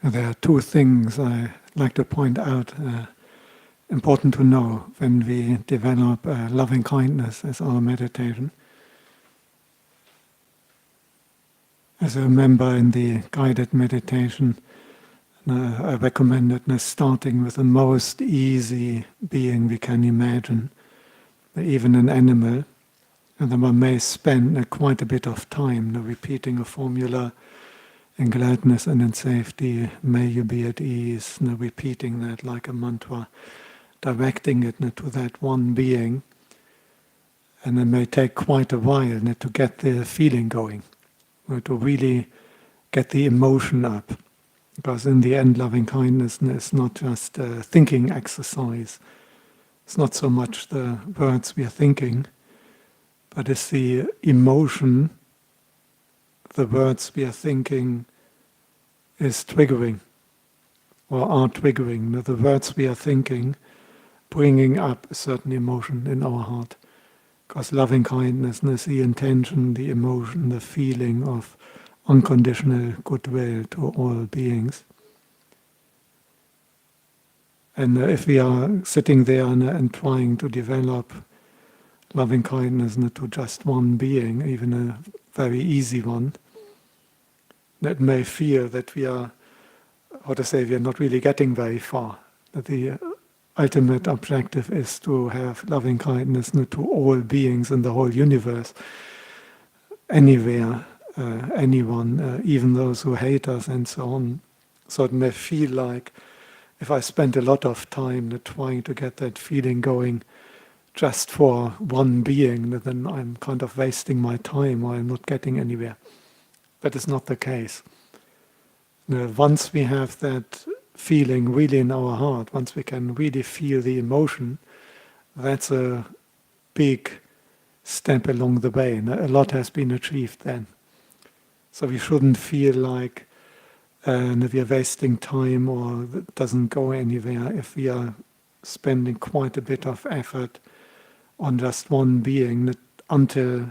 There are two things I like to point out, important to know when we develop loving kindness as our meditation. As I remember in the guided meditation, I recommended starting with the most easy being we can imagine, even an animal, and then one may spend quite a bit of time repeating a formula, in gladness and in safety, may you be at ease, repeating that like a mantra, directing it to that one being, and it may take quite a while to get the feeling going, to really get the emotion up. Because in the end, loving kindness is not just a thinking exercise. It's not so much the words we are thinking, but it's the emotion the words we are thinking is triggering, or are triggering. The words we are thinking, bringing up a certain emotion in our heart. Because loving kindness is the intention, the emotion, the feeling of unconditional goodwill to all beings. And if we are sitting there and trying to develop loving kindness to just one being, even a very easy one, that may feel that we are, we are not really getting very far. That the ultimate objective is to have loving kindness to all beings in the whole universe, anywhere, anyone, even those who hate us and so on. So it may feel like if I spend a lot of time trying to get that feeling going just for one being, then I'm kind of wasting my time or I'm not getting anywhere. That is not the case. Once we have that feeling really in our heart, once we can really feel the emotion, that's a big step along the way. And a lot has been achieved then. So we shouldn't feel like we are wasting time or it doesn't go anywhere if we are spending quite a bit of effort on just one being until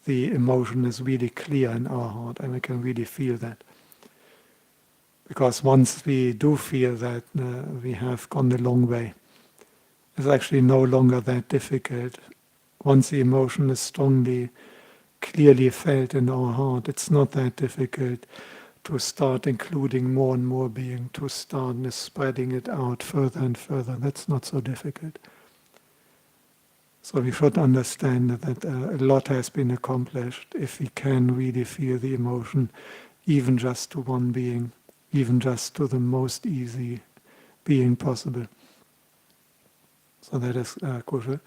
the emotion is really clear in our heart and we can really feel that. Because once we do feel that, we have gone a long way. It's actually no longer that difficult. Once the emotion is strongly, clearly felt in our heart, it's not that difficult to start including more and more being, to start spreading it out further and further. That's not so difficult. So we should understand that a lot has been accomplished if we can really feel the emotion, even just to one being, even just to the most easy being possible. So that is crucial.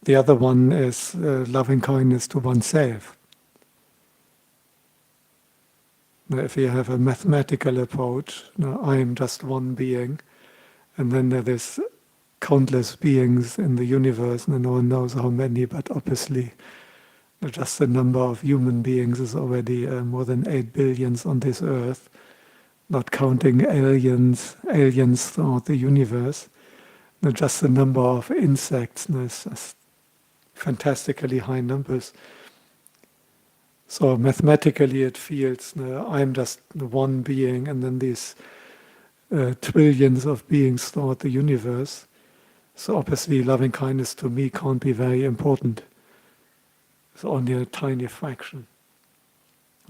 The other one is loving kindness to oneself. If you have a mathematical approach, I am just one being, and then there is countless beings in the universe, and no one knows how many, but obviously just the number of human beings is already more than 8 billion on this earth, not counting aliens throughout the universe. Just the number of insects is fantastically high numbers. So mathematically it feels I'm just one being, and then these trillions of beings throughout the universe. So obviously loving kindness to me can't be very important. It's only a tiny fraction.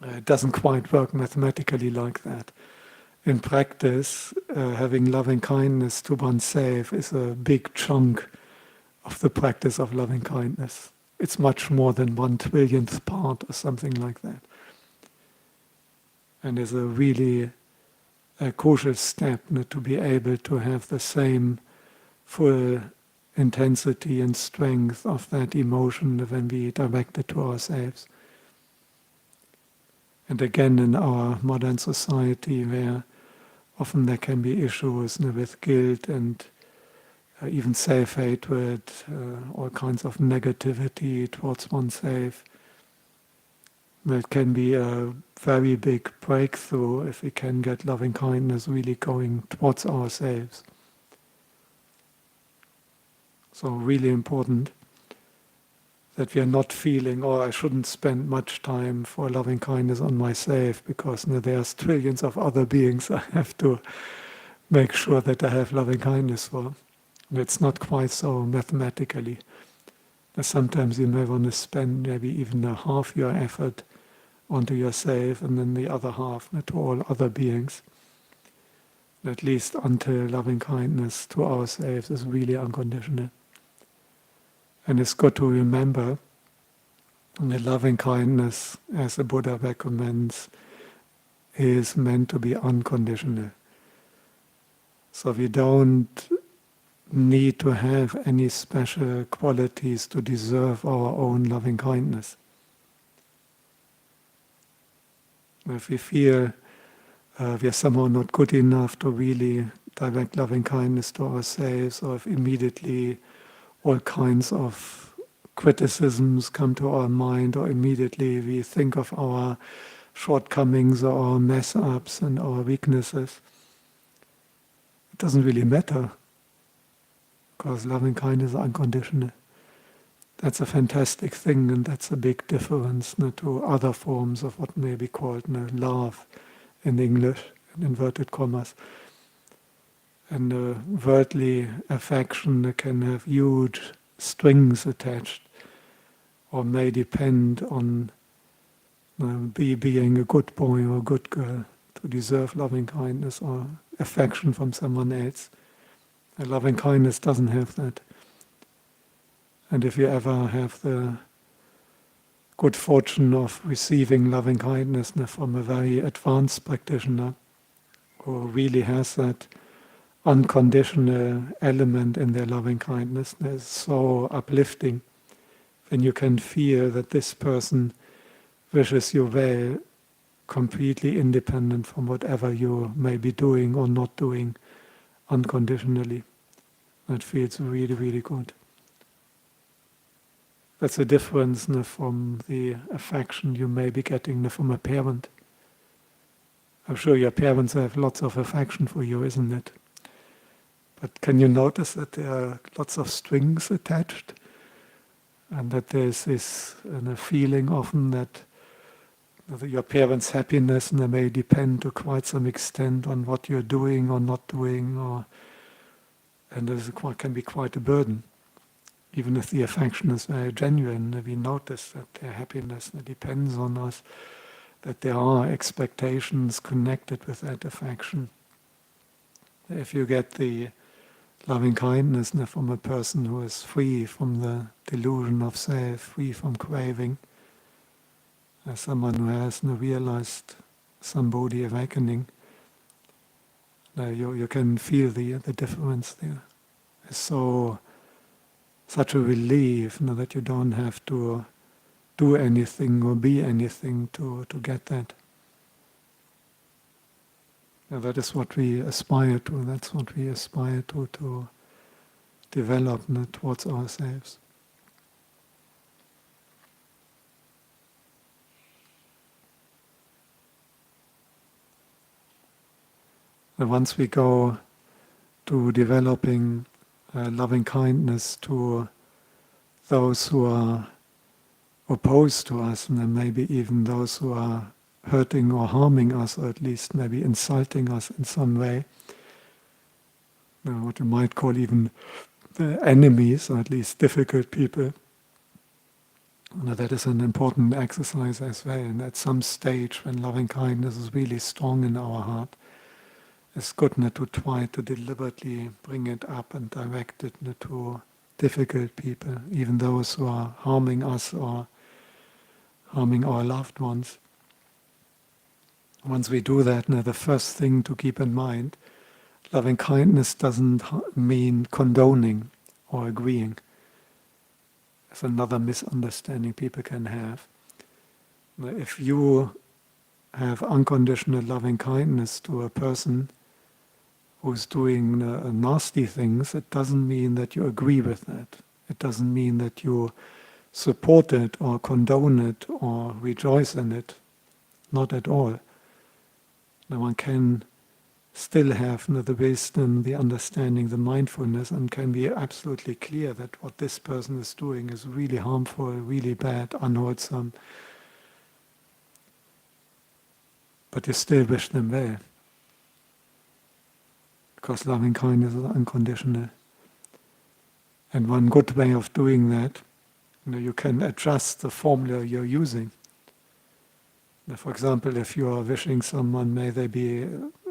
It doesn't quite work mathematically like that. In practice, having loving kindness to oneself is a big chunk of the practice of loving kindness. It's much more than 1/1,000,000th part or something like that. And is a really crucial step to be able to have the same full intensity and strength of that emotion when we direct it to ourselves. And again, in our modern society, where often there can be issues with guilt and even self-hatred, all kinds of negativity towards oneself, that can be a very big breakthrough if we can get loving kindness really going towards ourselves. So really important. that we are not feeling, oh, I shouldn't spend much time for loving kindness on myself because there's trillions of other beings I have to make sure that I have loving kindness for. And it's not quite so mathematically. Sometimes you may want to spend maybe even a half your effort onto yourself and then the other half to all other beings. At least until loving kindness to ourselves is really unconditional. And it's good to remember that loving kindness, as the Buddha recommends, is meant to be unconditional. So we don't need to have any special qualities to deserve our own loving kindness. If we feel we are somehow not good enough to really direct loving kindness to ourselves, or if immediately all kinds of criticisms come to our mind, or immediately we think of our shortcomings or our mess-ups and our weaknesses, it doesn't really matter, because loving kindness is unconditional. That's a fantastic thing, and that's a big difference to other forms of what may be called love in English, in inverted commas. And worldly affection can have huge strings attached, or may depend on being a good boy or a good girl to deserve loving kindness or affection from someone else. And loving kindness doesn't have that. And if you ever have the good fortune of receiving loving kindness from a very advanced practitioner who really has that unconditional element in their loving kindness, it's so uplifting when you can feel that this person wishes you well, completely independent from whatever you may be doing or not doing, unconditionally. That feels really, really good. That's a difference from the affection you may be getting from a parent. I'm sure your parents have lots of affection for you, isn't it? But can you notice that there are lots of strings attached? And that there's this feeling often that your parents' happiness may depend to quite some extent on what you're doing or not doing, and can be quite a burden. Even if the affection is very genuine, we notice that their happiness depends on us, that there are expectations connected with that affection. If you get the loving kindness from a person who is free from the delusion of self, free from craving, as someone who has realized some Bodhi awakening, you can feel the difference there. It's such a relief that you don't have to do anything or be anything to get that. That is what we aspire to. That's what we aspire to develop towards ourselves. And once we go to developing loving kindness to those who are opposed to us, and then maybe even those who are hurting or harming us, or at least maybe insulting us in some way, what you might call even the enemies, or at least difficult people. That is an important exercise as well. And at some stage when loving kindness is really strong in our heart, it's good to try to deliberately bring it up and direct it to difficult people, even those who are harming us or harming our loved ones. Once we do that, the first thing to keep in mind, loving kindness doesn't mean condoning or agreeing. It's another misunderstanding people can have. If you have unconditional loving kindness to a person who's doing nasty things, it doesn't mean that you agree with that. It doesn't mean that you support it or condone it or rejoice in it. Not at all. Now one can still have the wisdom, the understanding, the mindfulness, and can be absolutely clear that what this person is doing is really harmful, really bad, unwholesome, but you still wish them well. Because loving kindness is unconditional. And one good way of doing that, you can adjust the formula you're using. Now, for example, if you are wishing someone, may they be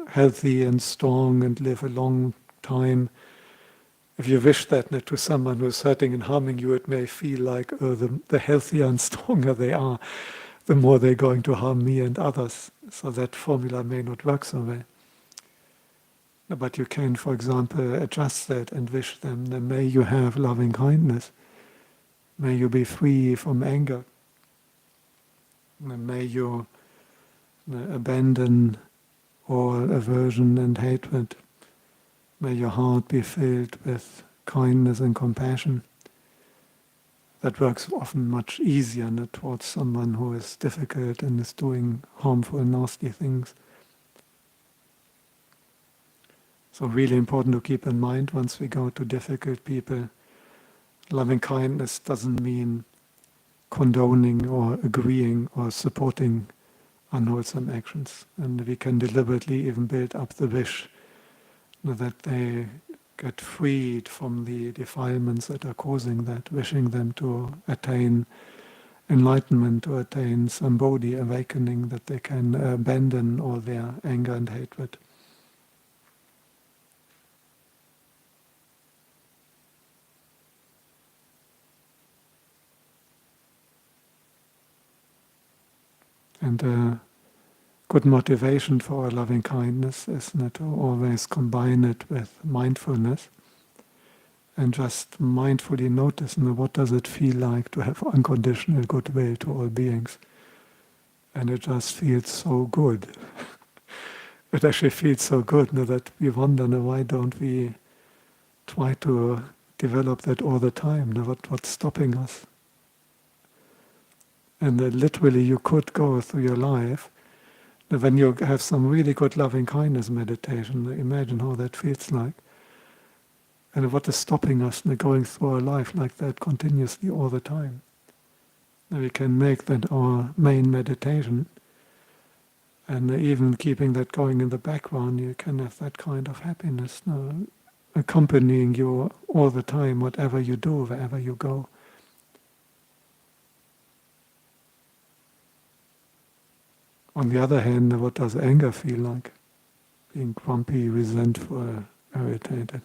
healthy and strong and live a long time, if you wish that to someone who's hurting and harming you, it may feel like the healthier and stronger they are, the more they're going to harm me and others. So that formula may not work so well. But you can, for example, adjust that and wish them that may you have loving kindness. May you be free from anger. And may you abandon all aversion and hatred. May your heart be filled with kindness and compassion. That works often much easier towards someone who is difficult and is doing harmful, nasty things. So really important to keep in mind once we go to difficult people, loving kindness doesn't mean condoning or agreeing or supporting unwholesome actions. And we can deliberately even build up the wish that they get freed from the defilements that are causing that, wishing them to attain enlightenment, to attain sambodhi, awakening, that they can abandon all their anger and hatred. And a good motivation for our loving kindness is to always combine it with mindfulness and just mindfully notice what does it feel like to have unconditional goodwill to all beings. And it just feels so good. It actually feels so good that we wonder why don't we try to develop that all the time? What's stopping us? And literally you could go through your life, when you have some really good loving kindness meditation, imagine how that feels like. And what is stopping us going through our life like that continuously all the time. And we can make that our main meditation, and even keeping that going in the background, you can have that kind of happiness accompanying you all the time, whatever you do, wherever you go. On the other hand, what does anger feel like? Being grumpy, resentful, irritated.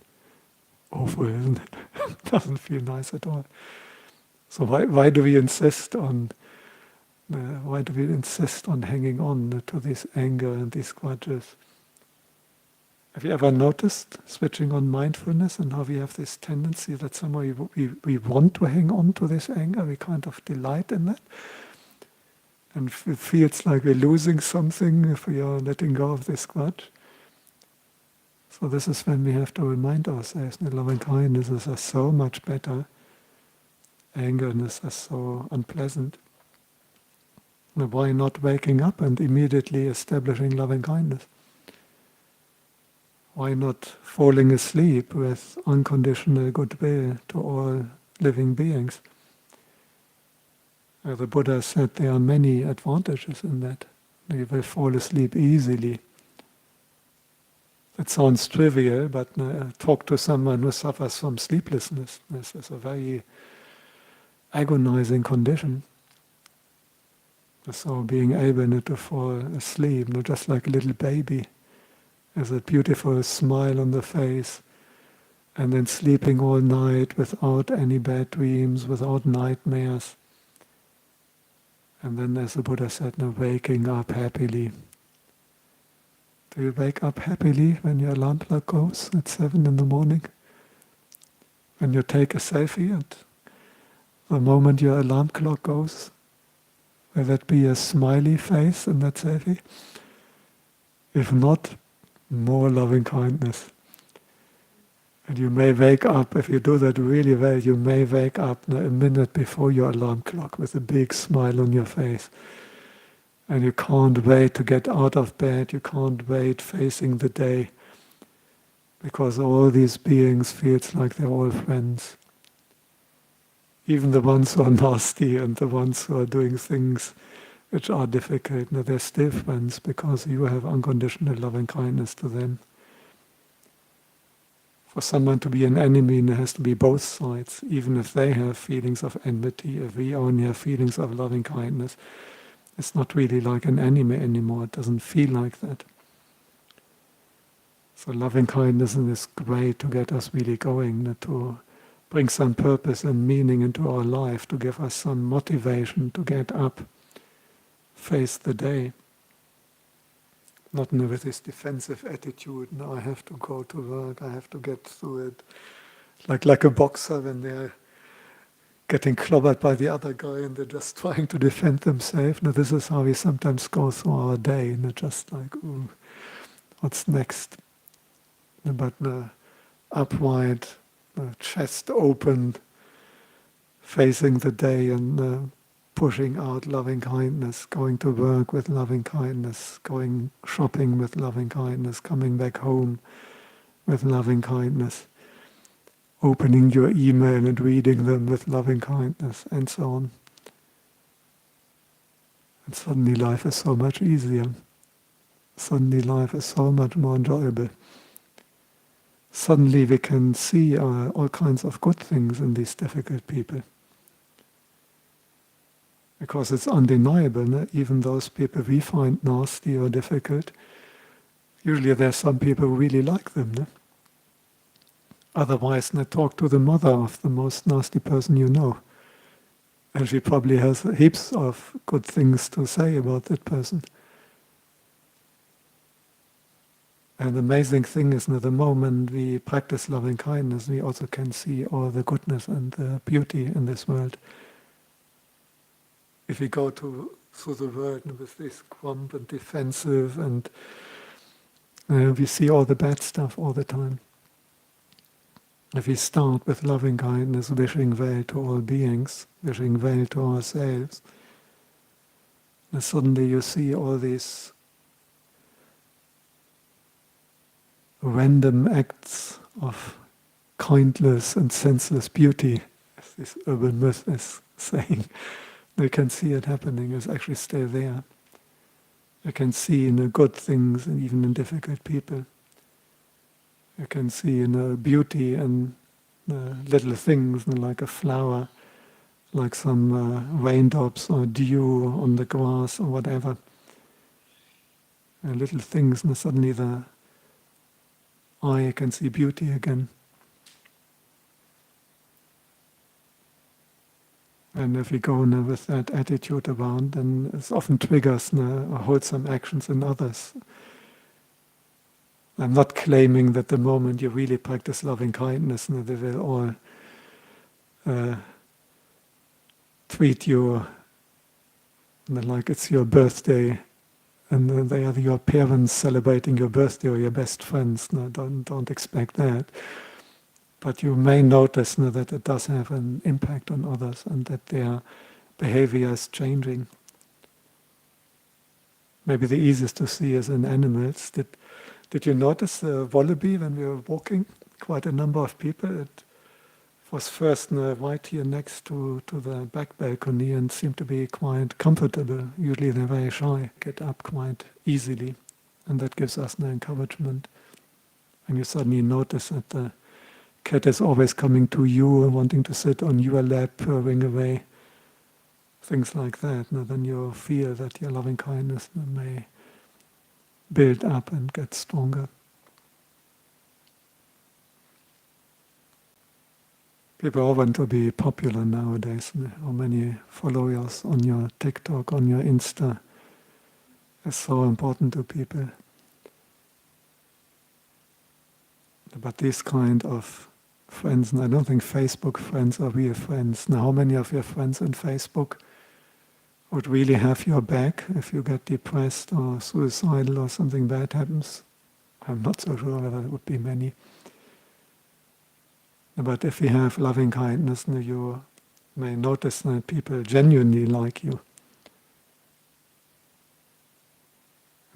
Awful, isn't it? Doesn't feel nice at all. So why do we insist on hanging on to this anger and these grudges? Have you ever noticed switching on mindfulness and how we have this tendency that somehow we want to hang on to this anger, we kind of delight in that? And it feels like we're losing something if we are letting go of this grudge. So this is when we have to remind ourselves that loving kindness is so much better. Angerness is so unpleasant. Now why not waking up and immediately establishing loving kindness? Why not falling asleep with unconditional goodwill to all living beings? The Buddha said there are many advantages in that. You will fall asleep easily. It sounds trivial, but talk to someone who suffers from sleeplessness. This is a very agonizing condition. So being able to fall asleep, just like a little baby, has a beautiful smile on the face, and then sleeping all night without any bad dreams, without nightmares. And then, as the Buddha said, waking up happily. Do you wake up happily when your alarm clock goes at 7 in the morning? When you take a selfie and the moment your alarm clock goes, will that be a smiley face in that selfie? If not, more loving kindness. And you may wake up, if you do that really well, you may wake up a minute before your alarm clock with a big smile on your face. And you can't wait to get out of bed, you can't wait facing the day, because all these beings feels like they're all friends. Even the ones who are nasty and the ones who are doing things which are difficult, no, they're still friends because you have unconditional love and kindness to them. For someone to be an enemy, there has to be both sides. Even if they have feelings of enmity, if we only have feelings of loving kindness, it's not really like an enemy anymore. It doesn't feel like that. So loving kindness is great to get us really going, to bring some purpose and meaning into our life, to give us some motivation to get up, face the day. Not with this defensive attitude, no, I have to go to work, I have to get through it. Like a boxer when they're getting clobbered by the other guy and they're just trying to defend themselves. Now this is how we sometimes go through our day, and just like, ooh, what's next? But upright, chest open, facing the day and pushing out loving kindness, going to work with loving kindness, going shopping with loving kindness, coming back home with loving kindness, opening your email and reading them with loving kindness, and so on. And suddenly life is so much easier. Suddenly life is so much more enjoyable. Suddenly we can see all kinds of good things in these difficult people. Because it's undeniable, no? Even those people we find nasty or difficult, usually there's some people who really like them. No? Otherwise, talk to the mother of the most nasty person you know. And she probably has heaps of good things to say about that person. And the amazing thing is that the moment we practice loving kindness, we also can see all the goodness and the beauty in this world. If we go through the world with this grump and defensive and we see all the bad stuff all the time. If we start with loving kindness, wishing well to all beings, wishing well to ourselves, then suddenly you see all these random acts of kindness and senseless beauty, as this urban myth is saying. You can see it happening, it's actually still there. You can see in the good things and even in difficult people. You can see in the beauty and little things like a flower, like some raindrops or dew on the grass or whatever. Little things, and suddenly the eye can see beauty again. And if we go with that attitude around, then it often triggers wholesome actions in others. I'm not claiming that the moment you really practice loving kindness, they will all treat you like it's your birthday, and they are your parents celebrating your birthday or your best friends. No, don't expect that. But you may notice that it does have an impact on others and that their behavior is changing. Maybe the easiest to see is in animals. Did you notice the wallaby when we were walking? Quite a number of people. It was first right here next to the back balcony and seemed to be quite comfortable. Usually they're very shy, get up quite easily. And that gives us encouragement. And you suddenly notice that the cat is always coming to you and wanting to sit on your lap, purring away. Things like that. Now then you feel that your loving kindness may build up and get stronger. People all want to be popular nowadays. How many followers on your TikTok, on your Insta is so important to people. But these kind of friends, and I don't think Facebook friends are real friends. Now, how many of your friends on Facebook would really have your back if you get depressed or suicidal or something bad happens? I'm not so sure whether it would be many. But if we have loving kindness, you may notice that people genuinely like you.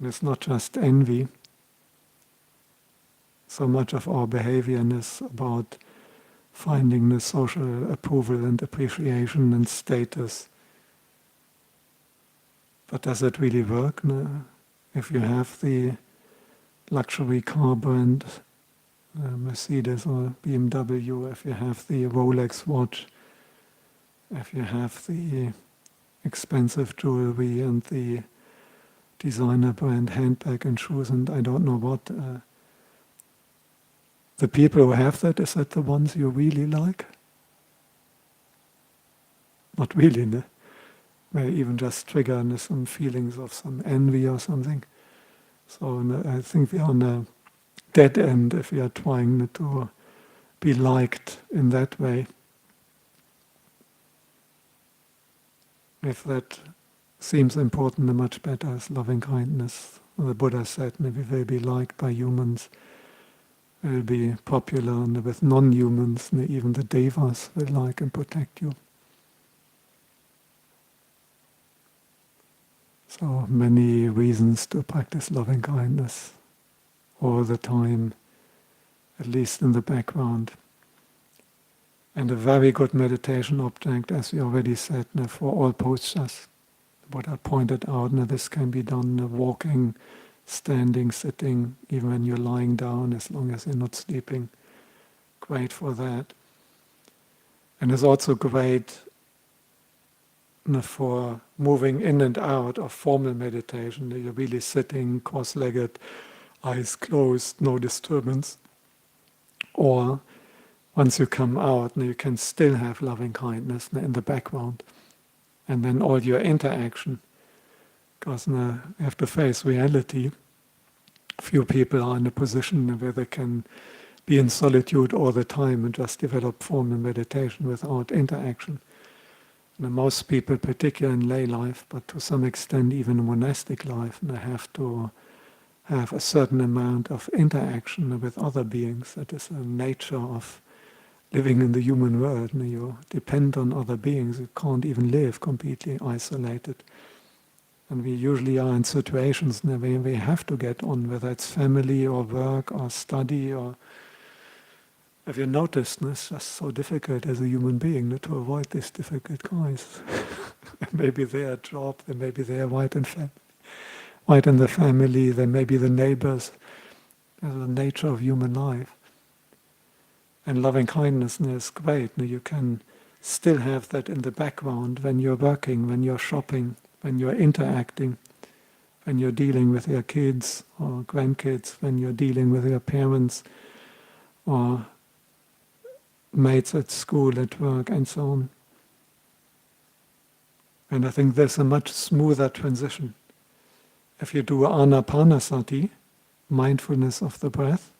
And it's not just envy. So much of our behavior is about finding the social approval and appreciation and status. But does it really work? No. If you have the luxury car brand, Mercedes or BMW, if you have the Rolex watch, if you have the expensive jewelry and the designer brand handbag and shoes and I don't know what, the people who have that, is that the ones you really like? Not really, no? May even just trigger some feelings of some envy or something. So I think we are on a dead end if we are trying to be liked in that way. If that seems important, the much better is loving kindness. The Buddha said, we will be liked by humans, will be popular, and with non-humans, even the devas will like and protect you. So many reasons to practice loving kindness all the time, at least in the background. And a very good meditation object, as we already said, for all postures. What I pointed out, this can be done walking, standing, sitting, even when you're lying down, as long as you're not sleeping. Great for that. And it's also great for moving in and out of formal meditation. You're really sitting cross-legged, eyes closed, no disturbance. Or once you come out, you can still have loving kindness in the background. And then all your interaction, because you have to face reality. Few people are in a position where they can be in solitude all the time and just develop formal meditation without interaction. And most people, particularly in lay life, but to some extent even in monastic life, they have to have a certain amount of interaction with other beings. That is the nature of living in the human world. You depend on other beings. You can't even live completely isolated. And we usually are in situations where we have to get on, whether it's family or work or study or... Have you noticed, it's just so difficult as a human being to avoid these difficult guys. Maybe their job, then maybe they are right in the family, then maybe the neighbors. That's the nature of human life. And loving kindness is great. You can still have that in the background when you're working, when you're shopping, when you're interacting, when you're dealing with your kids or grandkids, when you're dealing with your parents or mates at school, at work, and so on. And I think there's a much smoother transition. If you do anapanasati, mindfulness of the breath,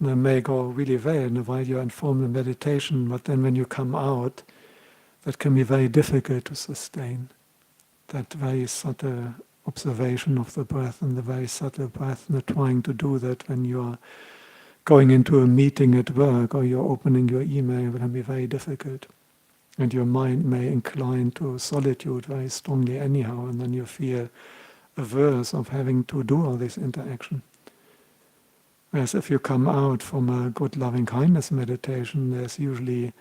it may go really well while you're in formal meditation, but then when you come out, that can be very difficult to sustain. That very subtle observation of the breath and the very subtle breath, and trying to do that when you're going into a meeting at work or you're opening your email will be very difficult. And your mind may incline to solitude very strongly anyhow, and then you feel averse of having to do all this interaction. Whereas if you come out from a good loving kindness meditation, there's usually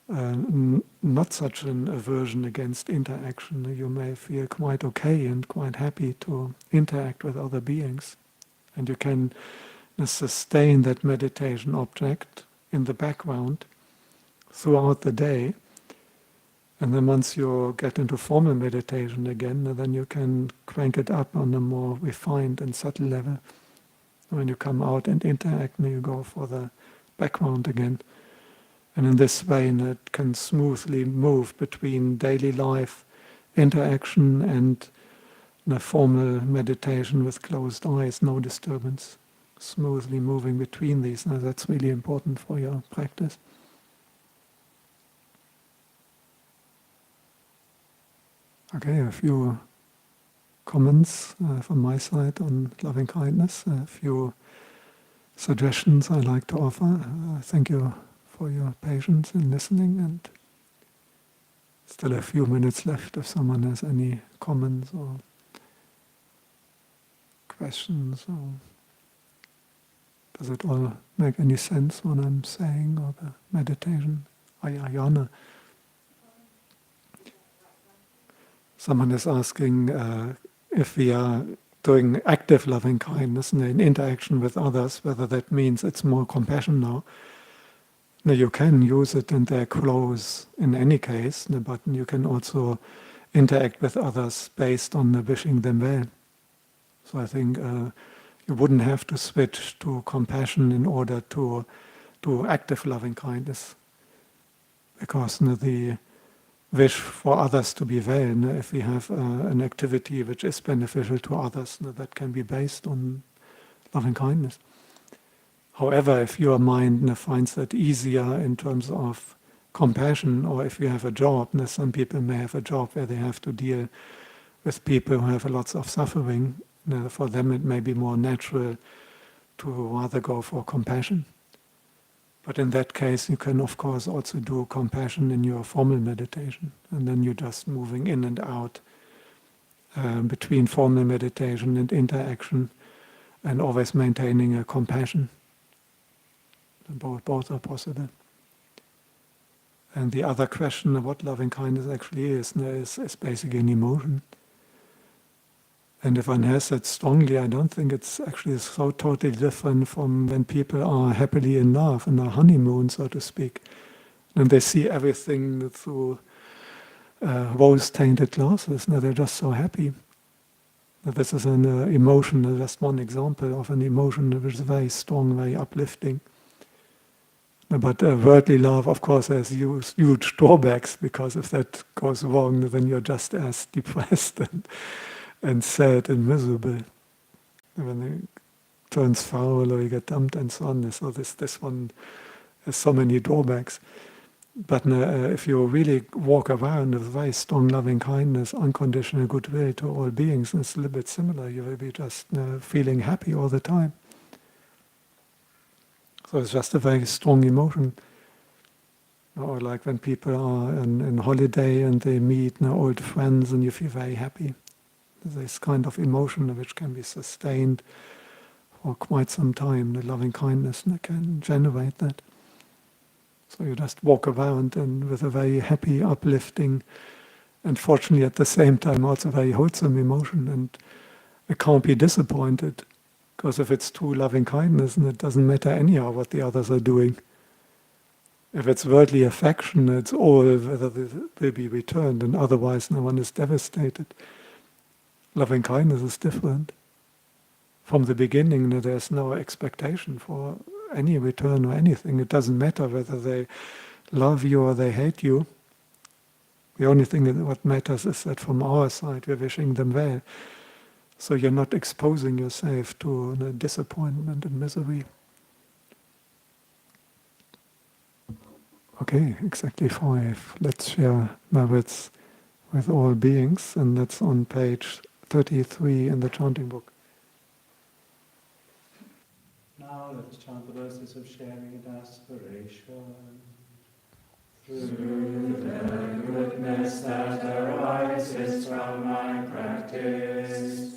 not such an aversion against interaction. You may feel quite okay and quite happy to interact with other beings. And you can sustain that meditation object in the background throughout the day. And then once you get into formal meditation again, then you can crank it up on a more refined and subtle level. When you come out and interact, you go for the background again. And in this way, it can smoothly move between daily life, interaction, and formal meditation with closed eyes, no disturbance. Smoothly moving between these. Now that's really important for your practice. Okay, a few comments from my side on loving kindness, a few suggestions I'd like to offer. Thank you for your patience in listening, and still a few minutes left if someone has any comments or questions. Or does it all make any sense what I'm saying, or the meditation? Ayana. Someone is asking if we are doing active loving kindness and in interaction with others, whether that means it's more compassion now. Now you can use it and they're close in any case, but you can also interact with others based on wishing them well. So I think you wouldn't have to switch to compassion in order to do active loving kindness, because the wish for others to be well, if we have an activity which is beneficial to others, that can be based on loving kindness. However, if your mind finds that easier in terms of compassion, or if you have a job, some people may have a job where they have to deal with people who have lots of suffering, for them it may be more natural to rather go for compassion. But in that case, you can of course also do compassion in your formal meditation, and then you're just moving in and out between formal meditation and interaction, and always maintaining a compassion. Both are possible. And the other question of what loving kindness actually is basically an emotion. And if one has that strongly, I don't think it's actually so totally different from when people are happily in love, in their honeymoon, so to speak. And they see everything through rose-tainted glasses. Now they're just so happy. Now, this is an emotion, just one example of an emotion which is very strong, very uplifting. But worldly love, of course, has huge drawbacks, because if that goes wrong, then you're just as depressed and sad and miserable. When it turns foul or you get dumped and so on. So this one has so many drawbacks. But if you really walk around with very strong loving kindness, unconditional goodwill to all beings, it's a little bit similar. You will be just feeling happy all the time. So it's just a very strong emotion. Or like when people are on holiday and they meet old friends and you feel very happy. This kind of emotion which can be sustained for quite some time. The loving kindness can generate that. So you just walk around and with a very happy, uplifting, and fortunately at the same time also very wholesome emotion. And it can't be disappointed. Because if it's true loving kindness, and it doesn't matter anyhow what the others are doing. If it's worldly affection, it's all whether they will be returned, and otherwise no one is devastated. Loving kindness is different. From the beginning, there's no expectation for any return or anything. It doesn't matter whether they love you or they hate you. The only thing that matters is that from our side we're wishing them well. So you're not exposing yourself to disappointment and misery. Okay, exactly 5. Let's share merits with all beings, and that's on page 33 in the chanting book. Now let's chant the verses of sharing and aspiration. Through the goodness that arises from my practice,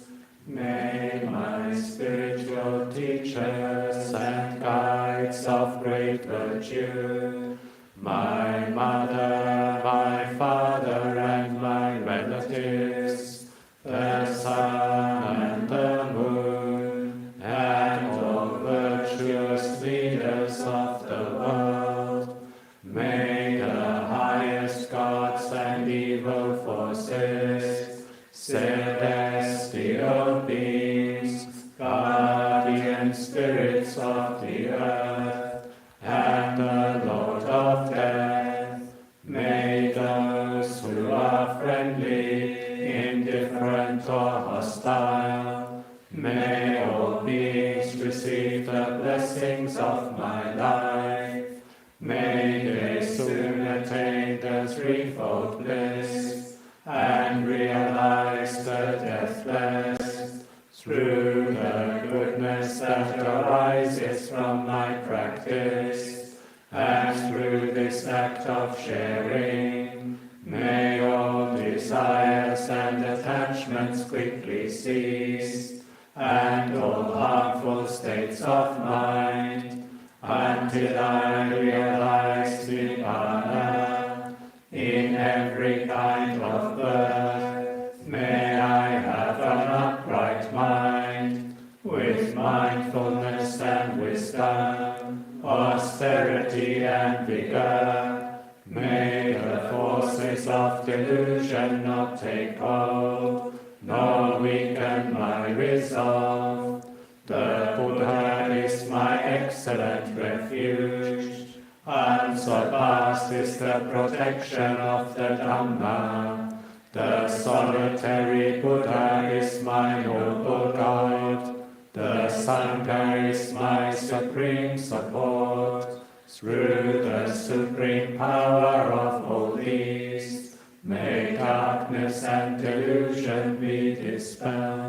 may my spiritual teachers and guides of great virtue, my mother, my father, and my relatives, the sun and the moon, and all virtuous leaders of the world, may the highest gods and evil forces, celestial beings, guardian spirits of the earth, and the Lord of death, may those who are friendly, indifferent, or hostile, may all beings receive the blessings of my life. May they soon attain the threefold bliss and realize the deathless through the goodness that arises from my practice, and through this act of sharing, may all desires and attachments quickly cease, and states of mind, until I realize Nibbana in every kind of birth. May I have an upright mind, with mindfulness and wisdom, austerity and vigor. May the forces of delusion not take hold, nor weaken my resolve. The Buddha is my excellent refuge. Unsurpassed is the protection of the Dhamma. The solitary Buddha is my noble guide. The Sangha is my supreme support. Through the supreme power of all these, may darkness and delusion be dispelled.